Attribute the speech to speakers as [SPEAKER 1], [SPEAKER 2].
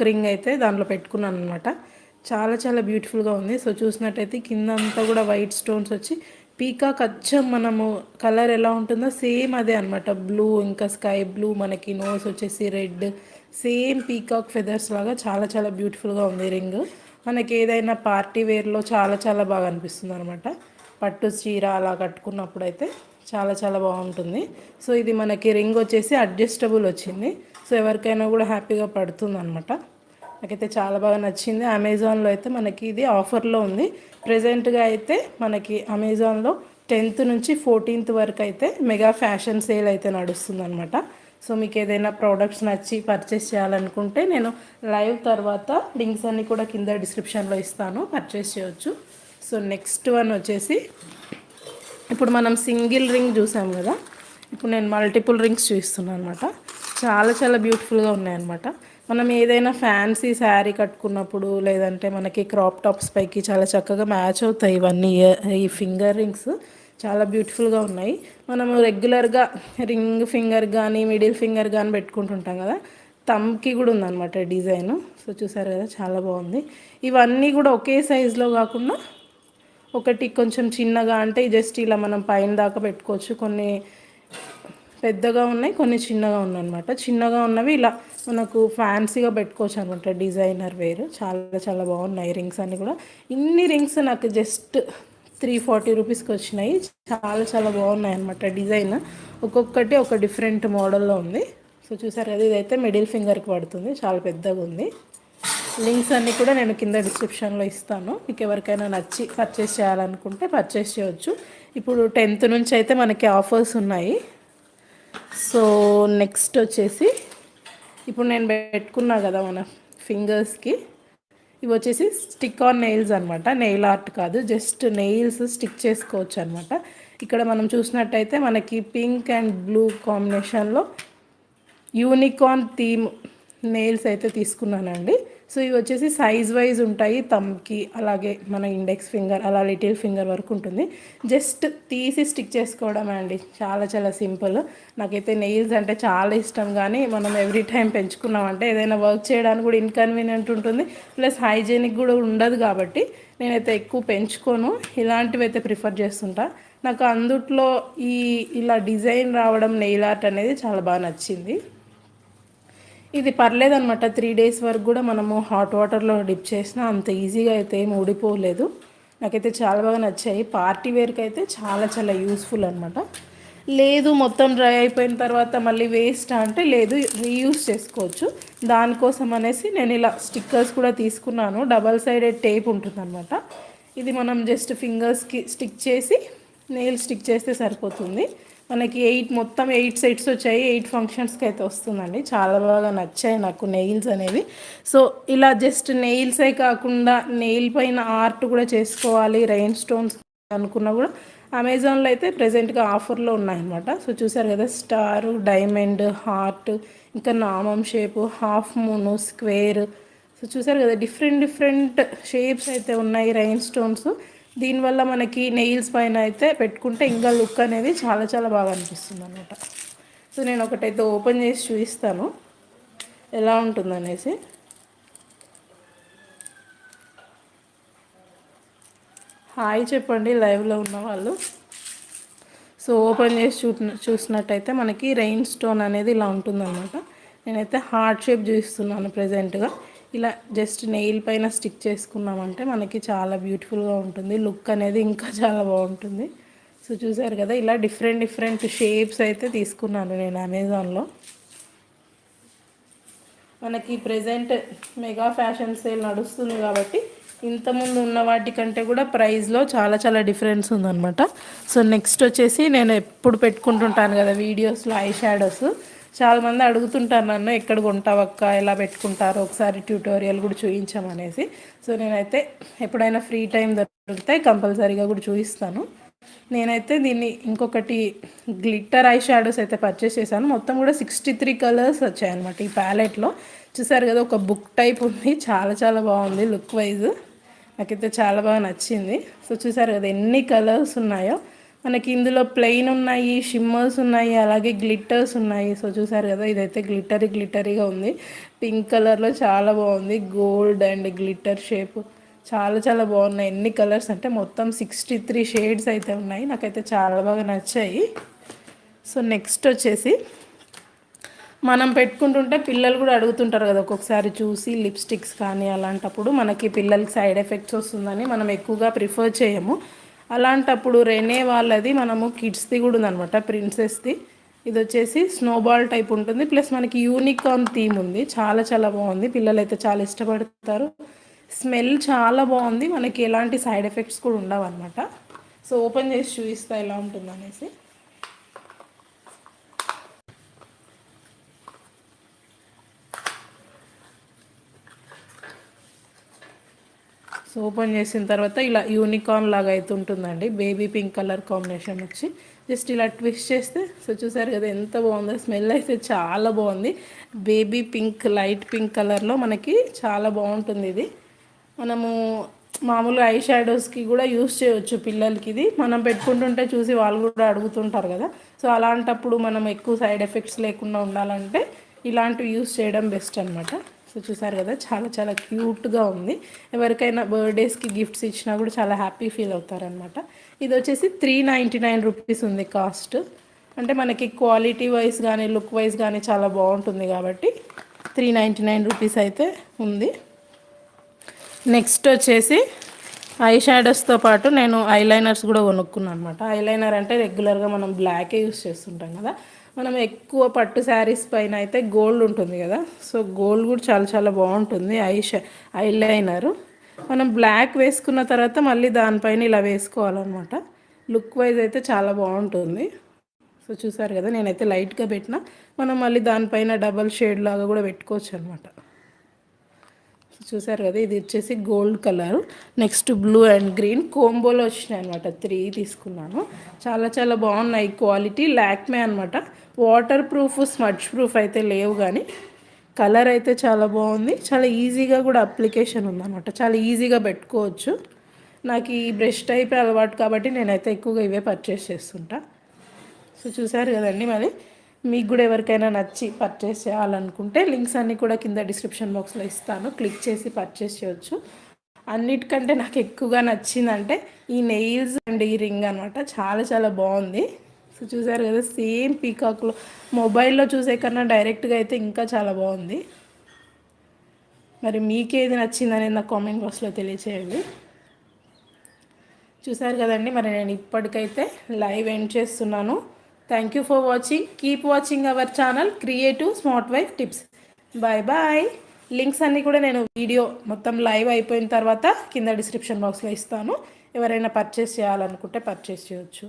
[SPEAKER 1] Ring అయితే దాంట్లో పెట్టుకున్నాను అనమాట. చాలా చాలా బ్యూటిఫుల్గా ఉంది. సో చూసినట్టయితే కింద అంతా కూడా వైట్ స్టోన్స్ వచ్చి పీకాక్ అచ్చం మనము కలర్ ఎలా ఉంటుందో సేమ్ అదే అనమాట. బ్లూ ఇంకా స్కై బ్లూ, మనకి నోస్ వచ్చేసి రెడ్, సేమ్ పీకాక్ ఫెదర్స్ లాగా చాలా చాలా బ్యూటిఫుల్గా ఉంది రింగ్. మనకి ఏదైనా పార్టీ వేర్లో చాలా చాలా బాగా అనిపిస్తుంది అనమాట. పట్టు చీర అలా కట్టుకున్నప్పుడు అయితే చాలా చాలా బాగుంటుంది. సో ఇది మనకి రింగ్ వచ్చేసి అడ్జస్టబుల్ వచ్చింది. సో ఎవరికైనా కూడా హ్యాపీగా పడుతుంది అనమాట. నాకైతే చాలా బాగా నచ్చింది. అమెజాన్లో అయితే మనకి ఇది ఆఫర్లో ఉంది. ప్రెజెంట్గా అయితే మనకి అమెజాన్లో 10th నుంచి 14th వరకు అయితే మెగా ఫ్యాషన్ సేల్ అయితే నడుస్తుంది అనమాట. సో మీకు ఏదైనా ప్రోడక్ట్స్ నచ్చి పర్చేస్ చేయాలనుకుంటే నేను లైవ్ తర్వాత లింక్స్ అన్నీ కూడా కింద డిస్క్రిప్షన్లో ఇస్తాను, పర్చేస్ చేయొచ్చు. సో నెక్స్ట్ వన్ వచ్చేసి ఇప్పుడు మనం సింగిల్ రింగ్ చూసాం కదా, ఇప్పుడు నేను మల్టిపుల్ రింగ్స్ చూపిస్తున్నాను అనమాట. చాలా చాలా బ్యూటిఫుల్గా ఉన్నాయన్నమాట. మనం ఏదైనా ఫ్యాన్సీ శారీ కట్టుకున్నప్పుడు లేదంటే మనకి క్రాప్ టాప్స్ పైకి చాలా చక్కగా మ్యాచ్ అవుతాయి ఇవన్నీ. ఈ ఫింగర్ రింగ్స్ చాలా బ్యూటిఫుల్గా ఉన్నాయి. మనము రెగ్యులర్గా రింగ్ ఫింగర్ కానీ మిడిల్ ఫింగర్ కానీ పెట్టుకుంటుంటాం కదా, థంబ్కి కూడా ఉందన్నమాట డిజైన్. సో చూసారు కదా, చాలా బాగుంది. ఇవన్నీ కూడా ఒకే సైజులో కాకుండా ఒకటి కొంచెం చిన్నగా, అంటే జస్ట్ ఇలా మనం పైన దాకా పెట్టుకోవచ్చు. కొన్ని పెద్దగా ఉన్నాయి, కొన్ని చిన్నగా ఉన్నాయి అనమాట. చిన్నగా ఉన్నవి ఇలా మనకు ఫ్యాన్సీగా పెట్టుకోవచ్చు అనమాట, డిజైనర్ వేర్. చాలా చాలా బాగున్నాయి రింగ్స్ అన్నీ కూడా. ఇన్ని రింగ్స్ నాకు జస్ట్ 340 రూపీస్కి వచ్చినాయి. చాలా చాలా బాగున్నాయి అనమాట. డిజైన్ ఒక్కొక్కటి ఒక డిఫరెంట్ మోడల్లో ఉంది. సో చూసారు కదా, ఇదైతే మిడిల్ ఫింగర్కి పడుతుంది, చాలా పెద్దగా ఉంది. లింక్స్ అన్నీ కూడా నేను కింద డిస్క్రిప్షన్లో ఇస్తాను. మీకు ఎవరికైనా నచ్చి పర్చేస్ చేయాలనుకుంటే పర్చేస్ చేయొచ్చు. ఇప్పుడు 10th నుంచి అయితే మనకి ఆఫర్స్ ఉన్నాయి. సో నెక్స్ట్ వచ్చేసి ఇప్పుడు నేను పెట్టుకున్నా కదా మన ఫింగర్స్కి, ఇవి వచ్చేసి స్టిక్ ఆన్ నెయిల్స్ అనమాట. నెయిల్ ఆర్ట్ కాదు, జస్ట్ నెయిల్స్ స్టిక్ చేసుకోవచ్చు అనమాట. ఇక్కడ మనం చూసినట్టయితే మనకి పింక్ అండ్ బ్లూ కాంబినేషన్లో యూనికార్న్ థీమ్ నెయిల్స్ అయితే తీసుకున్నానండి. సో ఇవి వచ్చేసి సైజ్ వైజ్ ఉంటాయి. థంబ్కి అలాగే మన ఇండెక్స్ ఫింగర్ అలా లిటిల్ ఫింగర్ వరకు ఉంటుంది. జస్ట్ తీసి స్టిక్ చేసుకోవడం అండి, చాలా చాలా సింపుల్. నాకైతే నెయిల్స్ అంటే చాలా ఇష్టం, కానీ మనం ఎవ్రీ టైం పెంచుకున్నామంటే ఏదైనా వర్క్ చేయడానికి కూడా ఇన్కన్వీనియంట్ ఉంటుంది, ప్లస్ హైజీనిక్ కూడా ఉండదు. కాబట్టి నేనైతే ఎక్కువ పెంచుకోను, ఇలాంటివి అయితే ప్రిఫర్ చేస్తుంటా. నాకు అందుట్లో ఇలా డిజైన్ రావడం నెయిల్ ఆర్ట్ అనేది చాలా బాగా నచ్చింది. ఇది పర్లేదన్నమాట. 3 days వరకు కూడా మనము హాట్ వాటర్లో డిప్ చేసినా అంత ఈజీగా అయితే ఏమి ఊడిపోలేదు. నాకైతే చాలా బాగా నచ్చాయి. పార్టీ వేర్కి అయితే చాలా చాలా యూస్ఫుల్ అనమాట. లేదు మొత్తం డ్రై అయిపోయిన తర్వాత మళ్ళీ వేస్ట్ అంటే లేదు, రీయూస్ చేసుకోవచ్చు. దానికోసం అనేసి నేను ఇలా స్టిక్కర్స్ కూడా తీసుకున్నాను. డబల్ సైడెడ్ టేప్ ఉంటుందన్నమాట. ఇది మనం జస్ట్ ఫింగర్స్కి స్టిక్ చేసి నెయిల్ స్టిక్ చేస్తే సరిపోతుంది. మనకి మొత్తం 8 సెట్స్ వచ్చాయి. 8 ఫంక్షన్స్కి అయితే వస్తుందండి. చాలా బాగా నచ్చాయి నాకు నెయిల్స్ అనేవి. సో ఇలా జస్ట్ నెయిల్సే కాకుండా నెయిల్ పైన ఆర్ట్ కూడా చేసుకోవాలి, రెయిన్ స్టోన్స్ అనుకున్నా కూడా అమెజాన్లో అయితే ప్రెజెంట్గా ఆఫర్లో ఉన్నాయన్నమాట. సో చూసారు కదా, స్టారు, డైమండ్, హార్ట్, ఇంకా నామం షేపు, హాఫ్ మూను, స్క్వేర్. సో చూసారు కదా, డిఫరెంట్ డిఫరెంట్ షేప్స్ అయితే ఉన్నాయి రెయిన్ స్టోన్స్. దీనివల్ల మనకి నెయిల్స్ పైన అయితే పెట్టుకుంటే ఇంకా లుక్ అనేది చాలా చాలా బాగా అనిపిస్తుంది అనమాట. సో నేను ఒకటైతే ఓపెన్ చేసి చూపిస్తాను ఎలా ఉంటుందనేసి. హాయ్ చెప్పండి లైవ్లో ఉన్న వాళ్ళు. సో ఓపెన్ చేసి చూసినట్టయితే మనకి రెయిన్ స్టోన్ అనేది ఇలా ఉంటుందన్నమాట. నేనైతే హార్ట్ షేప్ చూపిస్తున్నాను ప్రజెంట్గా. ఇలా జస్ట్ నెయిల్ పైన స్టిక్ చేసుకున్నామంటే మనకి చాలా బ్యూటిఫుల్గా ఉంటుంది, లుక్ అనేది ఇంకా చాలా బాగుంటుంది. సో చూసారు కదా, ఇలా డిఫరెంట్ డిఫరెంట్ షేప్స్ అయితే తీసుకున్నాను నేను అమెజాన్లో. మనకి ప్రెజెంట్ మెగా ఫ్యాషన్ సేల్ నడుస్తుంది కాబట్టి ఇంతకుముందు ఉన్న వాటికంటే కూడా ప్రైస్లో చాలా చాలా డిఫరెన్స్ ఉందన్నమాట. సో నెక్స్ట్ వచ్చేసి నేను ఎప్పుడు పెట్టుకుంటుంటాను కదా వీడియోస్లో ఐ షాడోస్. చాలామంది అడుగుతుంటారు నన్ను, ఎక్కడ కొంటావక్క, ఎలా పెట్టుకుంటారో ఒకసారి ట్యూటోరియల్ కూడా చూపించామనేసి. సో నేనైతే ఎప్పుడైనా ఫ్రీ టైం దొరికితే కంపల్సరీగా కూడా చూపిస్తాను. నేనైతే దీన్ని ఇంకొకటి గ్లిట్టర్ ఐ షాడోస్ అయితే పర్చేస్ చేశాను. మొత్తం కూడా 63 కలర్స్ వచ్చాయన్నమాట ఈ ప్యాలెట్లో. చూసారు కదా, ఒక బుక్ టైప్ ఉంది, చాలా చాలా బాగుంది లుక్ వైజ్. నాకైతే చాలా బాగా నచ్చింది. సో చూసారు కదా ఎన్ని కలర్స్ ఉన్నాయో. మనకి ఇందులో ప్లెయిన్ ఉన్నాయి, షిమ్మర్స్ ఉన్నాయి, అలాగే గ్లిట్టర్స్ ఉన్నాయి. సో చూసారు కదా, ఇదైతే గ్లిటరీగా ఉంది. పింక్ కలర్లో చాలా బాగుంది. గోల్డ్ అండ్ గ్లిట్టర్ షేప్ చాలా చాలా బాగున్నాయి. ఎన్ని కలర్స్ అంటే మొత్తం 63 షేడ్స్ అయితే ఉన్నాయి. నాకైతే చాలా బాగా నచ్చాయి. సో నెక్స్ట్ వచ్చేసి మనం పెట్టుకుంటుంటే పిల్లలు కూడా అడుగుతుంటారు కదా, ఒక్కొక్కసారి చూసి లిప్స్టిక్స్ కానీ అలాంటప్పుడు మనకి పిల్లలకి సైడ్ ఎఫెక్ట్స్ వస్తుందని మనం ఎక్కువగా ప్రిఫర్ చేయము. అలాంటప్పుడు రెనే వాళ్ళది మనము కిడ్స్ది కూడా ఉందనమాట, ప్రిన్సెస్ది. ఇది వచ్చేసి స్నోబాల్ టైప్ ఉంటుంది, ప్లస్ మనకి యూనికార్న్ థీమ్ ఉంది. చాలా చాలా బాగుంది, పిల్లలు అయితే చాలా ఇష్టపడతారు. స్మెల్ చాలా బాగుంది, మనకి ఎలాంటి సైడ్ ఎఫెక్ట్స్ కూడా ఉండవు అనమాట. సో ఓపెన్ చేసి చూపిస్తా ఎలా ఉంటుంది అనేసి. సో ఓపెన్ చేసిన తర్వాత ఇలా యూనికార్న్ లాగా అయితే ఉంటుందండి. బేబీ పింక్ కలర్ కాంబినేషన్ వచ్చి జస్ట్ ఇలా ట్విస్ట్ చేస్తే, సో చూసారు కదా ఎంత బాగుందో. స్మెల్ అయితే చాలా బాగుంది. బేబీ పింక్, లైట్ పింక్ కలర్లో మనకి చాలా బాగుంటుంది ఇది. మనము మామూలుగా ఐ షాడోస్కి కూడా యూస్ చేయవచ్చు పిల్లలకి. ఇది మనం పెట్టుకుంటుంటే చూసి వాళ్ళు కూడా అడుగుతుంటారు కదా. సో అలాంటప్పుడు మనం ఎక్కువ సైడ్ ఎఫెక్ట్స్ లేకుండా ఉండాలంటే ఇలాంటివి యూస్ చేయడం బెస్ట్ అనమాట. సో చూసారు కదా, చాలా చాలా క్యూట్గా ఉంది. ఎవరికైనా బర్త్డేస్కి గిఫ్ట్స్ ఇచ్చినా కూడా చాలా హ్యాపీ ఫీల్ అవుతారనమాట. ఇది వచ్చేసి 399 రూపీస్ ఉంది కాస్ట్. అంటే మనకి క్వాలిటీ వైజ్ కానీ లుక్ వైజ్ కానీ చాలా బాగుంటుంది కాబట్టి 399 రూపీస్ అయితే ఉంది. నెక్స్ట్ వచ్చేసి ఐ షాడోస్తో పాటు నేను ఐలైనర్స్ కూడా కొనుక్కున్నాను అనమాట. ఐలైనర్ అంటే రెగ్యులర్గా మనం బ్లాకే యూస్ చేస్తుంటాం కదా. మనం ఎక్కువ పట్టు శారీస్ పైన అయితే గోల్డ్ ఉంటుంది కదా. సో గోల్డ్ కూడా చాలా చాలా బాగుంటుంది ఐలైనరు. మనం బ్లాక్ వేసుకున్న తర్వాత మళ్ళీ దానిపైన ఇలా వేసుకోవాలన్నమాట. లుక్ వైజ్ అయితే చాలా బాగుంటుంది. సో చూసారు కదా, నేనైతే లైట్గా పెట్టిన, మనం మళ్ళీ దానిపైన డబల్ షేడ్ లాగా కూడా పెట్టుకోవచ్చు అనమాట. చూసారు కదా, ఇది వచ్చేసి gold colour. Next blue and green కోంబోలో వచ్చినాయి అనమాట. 3 తీసుకున్నాను. చాలా చాలా బాగున్నాయి. క్వాలిటీ లాక్మే అనమాట. వాటర్ ప్రూఫ్, స్మడ్జ్ ప్రూఫ్ అయితే లేవు, కానీ కలర్ అయితే చాలా బాగుంది. చాలా ఈజీగా కూడా అప్లికేషన్ ఉందన్నమాట. చాలా ఈజీగా పెట్టుకోవచ్చు. నాకు ఈ బ్రష్ టైప్ అలవాటు కాబట్టి నేనైతే ఎక్కువగా ఇవే పర్చేస్ చేస్తుంటా. సో చూసారు కదండి, మరి మీకు కూడా ఎవరికైనా నచ్చి పర్చేస్ చేయాలనుకుంటే లింక్స్ అన్నీ కూడా కింద డిస్క్రిప్షన్ బాక్స్లో ఇస్తాను, క్లిక్ చేసి పర్చేస్ చేయొచ్చు. అన్నిటికంటే నాకు ఎక్కువగా నచ్చిందంటే ఈ నెయిల్స్ అండ్ ఈ రింగ్ అనమాట. చాలా చాలా బాగుంది. సో చూసారు కదా, సేమ్ పీకాక్లో మొబైల్లో చూసే కన్నా డైరెక్ట్గా అయితే ఇంకా చాలా బాగుంది. మరి మీకేది నచ్చిందనేది నాకు కామెంట్ బాక్స్లో తెలియచేయండి. చూసారు కదండి, మరి నేను ఇప్పటికైతే లైవ్ ఎండ్ చేస్తున్నాను. Thank you for watching. Keep watching our channel creative smart wife tips. Bye bye. Links అన్నీ కూడా నేను వీడియో మొత్తం లైవ్ అయిపోయిన తర్వాత కింద డిస్క్రిప్షన్ బాక్స్లో ఇస్తాను. ఎవరైనా పర్చేస్ చేయాలనుకుంటే పర్చేస్ చేయొచ్చు.